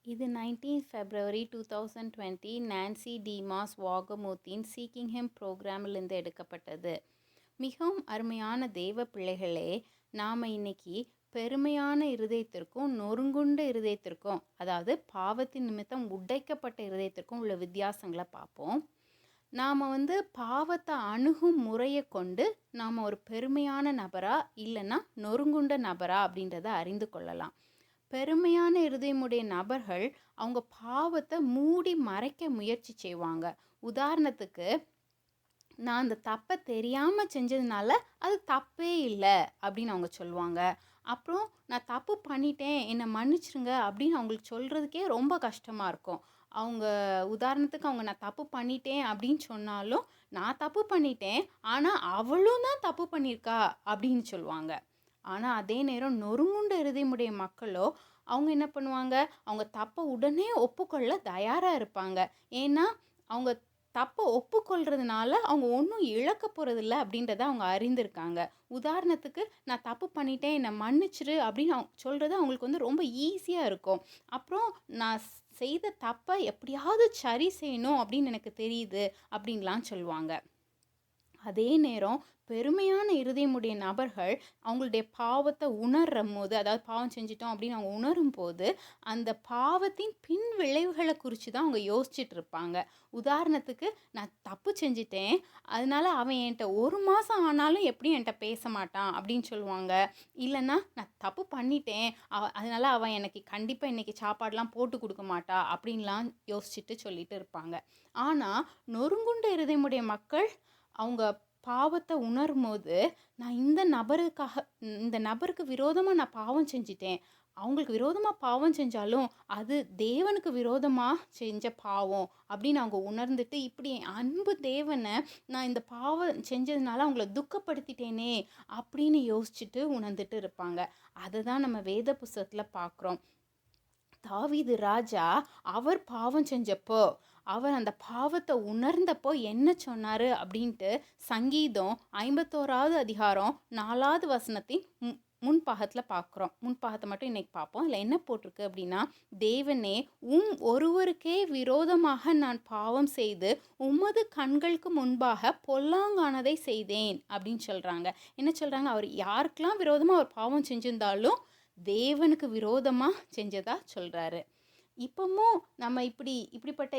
இது 19 February 2020 Nancy டிமாஸ் வாகமூத்தின் seeking him ப்ரோக்ராமிலிருந்து எடுக்கப்பட்டது. மிகவும் அருமையான தேவ பிள்ளைகளே, நாம் இன்னைக்கு பெருமையான இருதயத்திற்கும் நொறுங்குண்ட இருதயத்திற்கும், அதாவது பாவத்தின் நிமித்தம் உடைக்கப்பட்ட இருதயத்திற்கும் உள்ள வித்தியாசங்களை பார்ப்போம். நாம் பாவத்தை அணுகும் முறையை கொண்டு நாம் ஒரு பெருமையான நபரா இல்லைன்னா நொறுங்குண்ட நபரா அப்படின்றத அறிந்து கொள்ளலாம். பெருமையான இருதயமுடைய நபர்கள் அவங்க பாவத்தை மூடி மறைக்க முயற்சி செய்வாங்க. உதாரணத்துக்கு, நான் அந்த தப்பை தெரியாமல் செஞ்சதுனால அது தப்பே இல்லை அப்படின்னு அவங்க சொல்லுவாங்க. அப்புறம் நான் தப்பு பண்ணிட்டேன், என்னை மன்னிச்சிருங்க அப்படின்னு அவங்களுக்கு சொல்கிறதுக்கே ரொம்ப கஷ்டமாக இருக்கும். அவங்க உதாரணத்துக்கு அவங்க நான் தப்பு பண்ணிட்டேன் அப்படின்னு சொன்னாலும், நான் தப்பு பண்ணிட்டேன் ஆனால் அவளும் தான் தப்பு பண்ணியிருக்கா அப்படின்னு சொல்லுவாங்க. ஆனால் அதே நேரம் நொறுங்குண்ட இருதயமுடைய மக்களோ அவங்க என்ன பண்ணுவாங்க, அவங்க தப்பை உடனே ஒப்புக்கொள்ள தயாராக இருப்பாங்க. ஏன்னா அவங்க தப்பை ஒப்புக்கொள்றதுனால அவங்க ஒன்றும் இழக்க போகிறதில்ல அப்படின்றத அவங்க அறிந்திருக்காங்க. உதாரணத்துக்கு, நான் தப்பு பண்ணிட்டேன், என்னை மன்னிச்சிரு அப்படின்னு அவங்க சொல்கிறது அவங்களுக்கு ரொம்ப ஈஸியாக இருக்கும். அப்புறம் நான் செய்த தப்பை எப்படியாவது சரி செய்யணும் அப்படின்னு எனக்கு தெரியுது அப்படின்லாம் சொல்லுவாங்க. அதே நேரம் பெருமையான இருதயமுடைய நபர்கள் அவங்களுடைய பாவத்தை உணரும் போது, அதாவது பாவம் செஞ்சிட்டோம் அப்படின்னு அவங்க உணரும் போது, அந்த பாவத்தின் பின் விளைவுகளை குறித்து தான் அவங்க யோசிச்சுட்டு இருப்பாங்க. உதாரணத்துக்கு, நான் தப்பு செஞ்சிட்டேன், அதனால அவன் என்கிட்ட 1 மாதம் ஆனாலும் எப்படியும் என்கிட்ட பேச மாட்டான் அப்படின்னு சொல்லுவாங்க. இல்லைன்னா, நான் தப்பு பண்ணிட்டேன், அதனால அவன் எனக்கு கண்டிப்பாக இன்றைக்கி சாப்பாடெலாம் போட்டு கொடுக்க மாட்டா அப்படின்லாம் யோசிச்சுட்டு சொல்லிட்டு இருப்பாங்க. ஆனால் நொறுங்குண்ட இருதயமுடைய மக்கள் அவங்க பாவத்தை உணரும் போது, நான் இந்த நபருக்கு விரோதமாக நான் பாவம் செஞ்சிட்டேன், அவங்களுக்கு விரோதமாக பாவம் செஞ்சாலும் அது தேவனுக்கு விரோதமாக செஞ்ச பாவம் அப்படின்னு அவங்க உணர்ந்துட்டு, இப்படி அன்பு தேவனை நான் இந்த பாவம் செஞ்சதுனால அவங்கள துக்கப்படுத்திட்டேனே அப்படின்னு யோசிச்சுட்டு உணர்ந்துட்டு இருப்பாங்க. அதை தான் நம்ம வேத புஸ்தகத்தில் பார்க்குறோம். தாவீது ராஜா அவர் பாவம் செஞ்சப்போ, அவர் அந்த பாவத்தை உணர்ந்தப்போ என்ன சொன்னார் அப்படின்ட்டு சங்கீதம் 51வது அதிகாரம் 4வது வசனத்தின் முன்பாகத்தில் பார்க்குறோம். முன்பாகத்தை மட்டும் இன்னைக்கு பார்ப்போம். இல்லை என்ன போட்டிருக்கு அப்படின்னா, தேவனே, ஒருவருக்கே விரோதமாக நான் பாவம் செய்து உமது கண்களுக்கு முன்பாக பொல்லாங்கானதை செய்தேன் அப்படின்னு சொல்கிறாங்க. என்ன சொல்கிறாங்க, அவர் யாருக்கெல்லாம் விரோதமாக அவர் பாவம் செஞ்சிருந்தாலும் தேவனுக்கு விரோதமாக செஞ்சதா சொல்கிறாரு. இப்பவும் நம்ம இப்படிப்பட்ட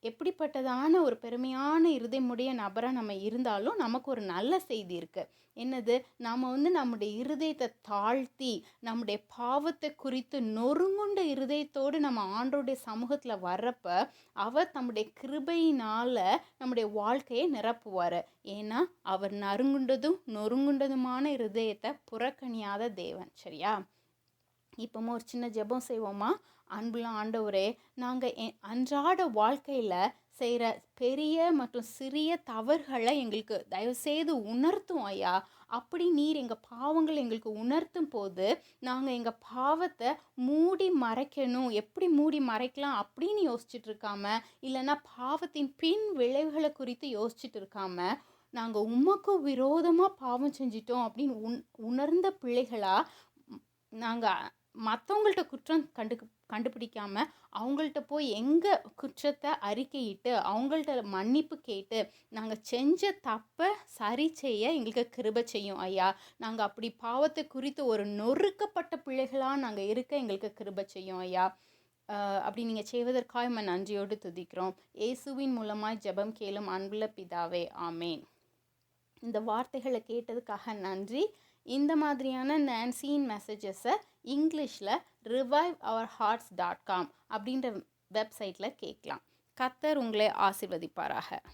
எப்படிப்பட்டதான ஒரு பெருமையான இருதயமுடைய நபராக நம்ம இருந்தாலும் நமக்கு ஒரு நல்ல செய்தி இருக்குது. என்னது, நாம் நம்முடைய இருதயத்தை தாழ்த்தி நம்முடைய பாவத்தை குறித்து நொறுங்குண்ட இருதயத்தோடு நம்ம ஆண்டோடைய சமூகத்தில் வர்றப்ப அவர் தம்முடைய கிருபையினால் நம்முடைய வாழ்க்கையை நிரப்புவார். ஏன்னா அவர் நொறுங்குண்டதுமான இருதயத்தை புறக்கணியாத தேவன். சரியா? இப்போவும் ஒரு சின்ன ஜெபம் செய்வோமா? அன்புள்ள ஆண்டவரே, நாங்கள் அன்றாட வாழ்க்கையில் செய்கிற பெரிய மற்றும் சிறிய தவறுகளை எங்களுக்கு தயவுசெய்து உணர்த்தும் ஐயா. அப்படி நீர் எங்கள் பாவங்கள் எங்களுக்கு உணர்த்தும் போது நாங்கள் எங்கள் பாவத்தை மூடி மறைக்கணும், எப்படி மூடி மறைக்கலாம் அப்படின்னு யோசிச்சுட்டு இருக்காம, இல்லைன்னா பாவத்தின் பின் விளைவுகளை குறித்து யோசிச்சுட்டு இருக்காம, நாங்கள் உமக்கு விரோதமாக பாவம் செஞ்சிட்டோம் அப்படின்னு உணர்ந்த பிள்ளைகளாக நாங்கள் மற்றவங்கள்ட்ட குற்றம் கண்டுபிடிக்காமல் அவங்கள்ட்ட போய் எங்கள் குற்றத்தை அறிக்கையிட்டு அவங்கள்ட்ட மன்னிப்பு கேட்டு நாங்கள் செஞ்ச தப்பை சரி செய்ய எங்களுக்கு கிருபை செய்யும் ஐயா. நாங்கள் அப்படி பாவத்தை குறித்து ஒரு நொறுக்கப்பட்ட பிள்ளைகளாக நாங்கள் இருக்க எங்களுக்கு கிருபை செய்யும் ஐயா. அப்படி நீங்கள் செய்வதற்காக நன்றியோடு துதிக்கிறோம். இயேசுவின் மூலமாய் ஜெபம் கேளும் அன்புள்ள பிதாவே, ஆமேன். இந்த வார்த்தைகளை கேட்டதுக்காக நன்றி. இந்த மாதிரியான நான்சியின் மெசேஜஸை இங்கிலீஷில் reviveourhearts.com அப்படின்ற வெப்சைட்டில் கேட்கலாம். கர்த்தர் உங்களை ஆசீர்வதிப்பாராக.